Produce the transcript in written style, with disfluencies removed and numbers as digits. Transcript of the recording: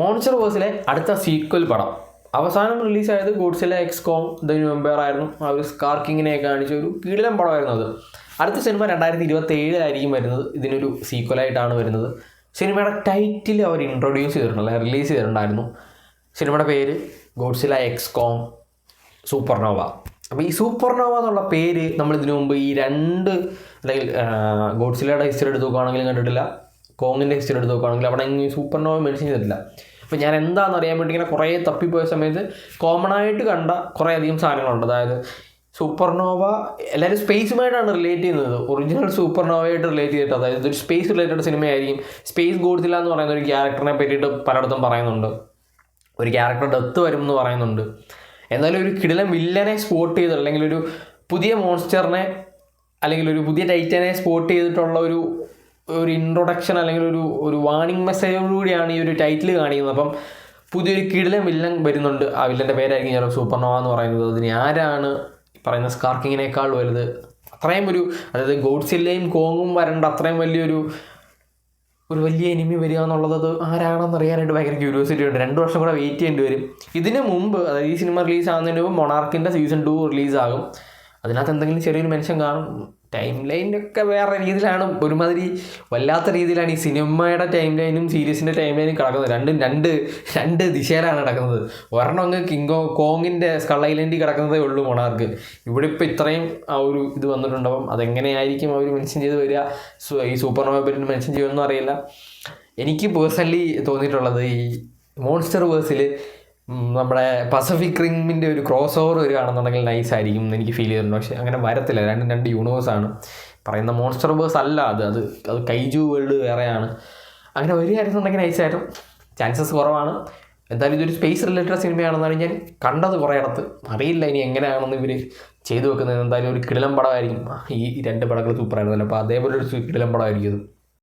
Monster വേഴ്സിലെ അടുത്ത sequel പടം അവസാനം റിലീസായത് Godzilla x Kong the new empire ആയിരുന്നു. ആ ഒരു സ്കാർക്കിങ്ങിനെയൊക്കെ കാണിച്ച ഒരു കിടിലൻ പടമായിരുന്നു അത്. അടുത്ത സിനിമ 2027 വരുന്നത്. ഇതിനൊരു സീക്വലായിട്ടാണ് വരുന്നത്. സിനിമയുടെ ടൈറ്റിൽ അവർ ഇൻട്രൊഡ്യൂസ് ചെയ്തിട്ടുണ്ടല്ലോ, റിലീസ് ചെയ്തിട്ടുണ്ടായിരുന്നു. സിനിമയുടെ പേര് ഗോഡ്സില്ല എക്സ് കോങ് സൂപ്പർനോവ. അപ്പോൾ ഈ സൂപ്പർനോവ എന്നുള്ള പേര് നമ്മൾ ഇതിനു മുമ്പ് ഈ രണ്ട്, അല്ലെങ്കിൽ ഗോഡ്സില്ലയുടെ ഹിസ്റ്ററി എടുത്ത് നോക്കുകയാണെങ്കിലും കണ്ടിട്ടില്ല, കോങ്ങിൻ്റെ ഹിസ്റ്ററി എടുത്ത് നോക്കുകയാണെങ്കിൽ അവിടെ ഈ സൂപ്പർനോവ മെൻഷൻ ചെയ്തിട്ടില്ല. അപ്പോൾ ഞാൻ എന്താണെന്ന് അറിയാൻ വേണ്ടി ഇങ്ങനെ കുറേ തപ്പിപ്പോയ സമയത്ത് കോമൺ ആയിട്ട് കണ്ട കുറേ അധികം സാധനങ്ങളുണ്ട്. അതായത് സൂപ്പർനോവ എല്ലാവരും സ്പേസുമായിട്ടാണ് റിലേറ്റ് ചെയ്യുന്നത്. ഒറിജിനൽ സൂപ്പർനോവയായിട്ട് റിലേറ്റ് ചെയ്തിട്ട്, അതായത് ഇതൊരു സ്പേസ് റിലേറ്റഡ് സിനിമയായിരിക്കും. സ്പേസ് ഗോഡ്സില്ല എന്ന് പറയുന്ന ഒരു ക്യാരക്ടറിനെ പറ്റിയിട്ട് പലയിടത്തും പറയുന്നുണ്ട്. ഒരു ക്യാരക്ടർ ഡെത്ത് വരും എന്ന് പറയുന്നുണ്ട്. എന്നാലും ഒരു കിടിലൻ വില്ലനെ സ്പോട്ട് ചെയ്ത്, അല്ലെങ്കിൽ ഒരു പുതിയ മോൺസ്റ്ററിനെ, അല്ലെങ്കിൽ ഒരു പുതിയ ടൈറ്റനെ സ്പോട്ട് ചെയ്തിട്ടുള്ള ഒരു ഇൻട്രൊഡക്ഷൻ, അല്ലെങ്കിൽ ഒരു വാർണിംഗ് മെസ്സേജോടുകൂടിയാണ് ഈ ഒരു ടൈറ്റിൽ കാണിക്കുന്നത്. അപ്പം പുതിയൊരു കിടിലൻ വില്ലൻ വരുന്നുണ്ട്. ആ വില്ലൻ്റെ പേരായിരിക്കും ഞാൻ സൂപ്പർനോവ എന്ന് പറയുന്നത്. അതിന് ആരാണ് പറയുന്ന സ്കാർക്കിങ്ങിനേക്കാൾ വലുത്, അത്രയും അതായത് ഗോഡ്സില്ലയും കോങ്ങും വരേണ്ട അത്രയും വലിയ എനിമി വരിക എന്നുള്ളത് ആരാണെന്ന് അറിയാനായിട്ട് ഭയങ്കര ക്യൂരിയോസിറ്റി ഉണ്ട്. 2 വർഷം കൂടെ വെയിറ്റ് ചെയ്യേണ്ടി വരും. ഇതിന് മുമ്പ്, അതായത് ഈ സിനിമ റിലീസ് ആകുന്നതിന് മുമ്പ് മൊണാർക്കിൻ്റെ സീസൺ 2 റിലീസാകും. അതിനകത്ത് എന്തെങ്കിലും ചെറിയൊരു മെൻഷൻ കാണും. ടൈം ലൈനൊക്കെ വേറെ രീതിയിലാണ്, ഒരുമാതിരി വല്ലാത്ത രീതിയിലാണ് ഈ സിനിമയുടെ ടൈം ലൈനും സീരീസിൻ്റെ ടൈം ലൈനും കിടക്കുന്നത്. രണ്ട് ദിശയിലാണ് കിടക്കുന്നത്. ഒരെണ്ണം അങ്ങ് കോങ്ങിൻ്റെ സ്കൾ ഐലൻഡിൽ കിടക്കുന്നതേ ഉള്ളൂ മൊണാർക്ക്. ഇവിടെ ഇപ്പോൾ ഇത്രയും ആ ഒരു ഇത് വന്നിട്ടുണ്ടാവും. അതെങ്ങനെയായിരിക്കും അവർ മെൻഷൻ ചെയ്ത് വരിക, ഈ സൂപ്പർനോവ പറ്റി മെൻഷൻ ചെയ്യുമെന്നും അറിയില്ല. എനിക്ക് പേഴ്സണലി തോന്നിയിട്ടുള്ളത്, ഈ മോൺസ്റ്റർ വേഴ്സിൽ നമ്മുടെ പസഫിക് റിമിൻ്റെ ഒരു ക്രോസ് ഓവർ വരികയാണെന്നുണ്ടെങ്കിൽ നൈസ് ആയിരിക്കും എന്ന് എനിക്ക് ഫീൽ ചെയ്തിട്ടുണ്ട്. പക്ഷേ അങ്ങനെ വരത്തില്ല. രണ്ട് യൂണിവേഴ്സാണ്. പറയുന്ന മോൺസ്റ്റർ വേഴ്സ് അല്ല അത് കൈജു വേൾഡ് വേറെയാണ്. അങ്ങനെ വരികയായിരുന്നുണ്ടെങ്കിൽ നൈസായിരുന്നു. ചാൻസസ് കുറവാണ്. എന്തായാലും ഇതൊരു സ്പേസ് റിലേറ്റഡ് സിനിമയാണെന്നാണ് ഞാൻ കണ്ടത് കുറേ ഇടത്ത്. അറിയില്ല ഇനി എങ്ങനെയാണെന്ന് ഇവർ ചെയ്തു വെക്കുന്നത്. എന്തായാലും ഒരു കിടിലൻ പടമായിരിക്കും. ഈ 2 പടങ്ങൾ സൂപ്പറായിരുന്നല്ലോ. അപ്പോൾ അതേപോലെ ഒരു കിടിലൻ പടമായിരിക്കും ഇത്.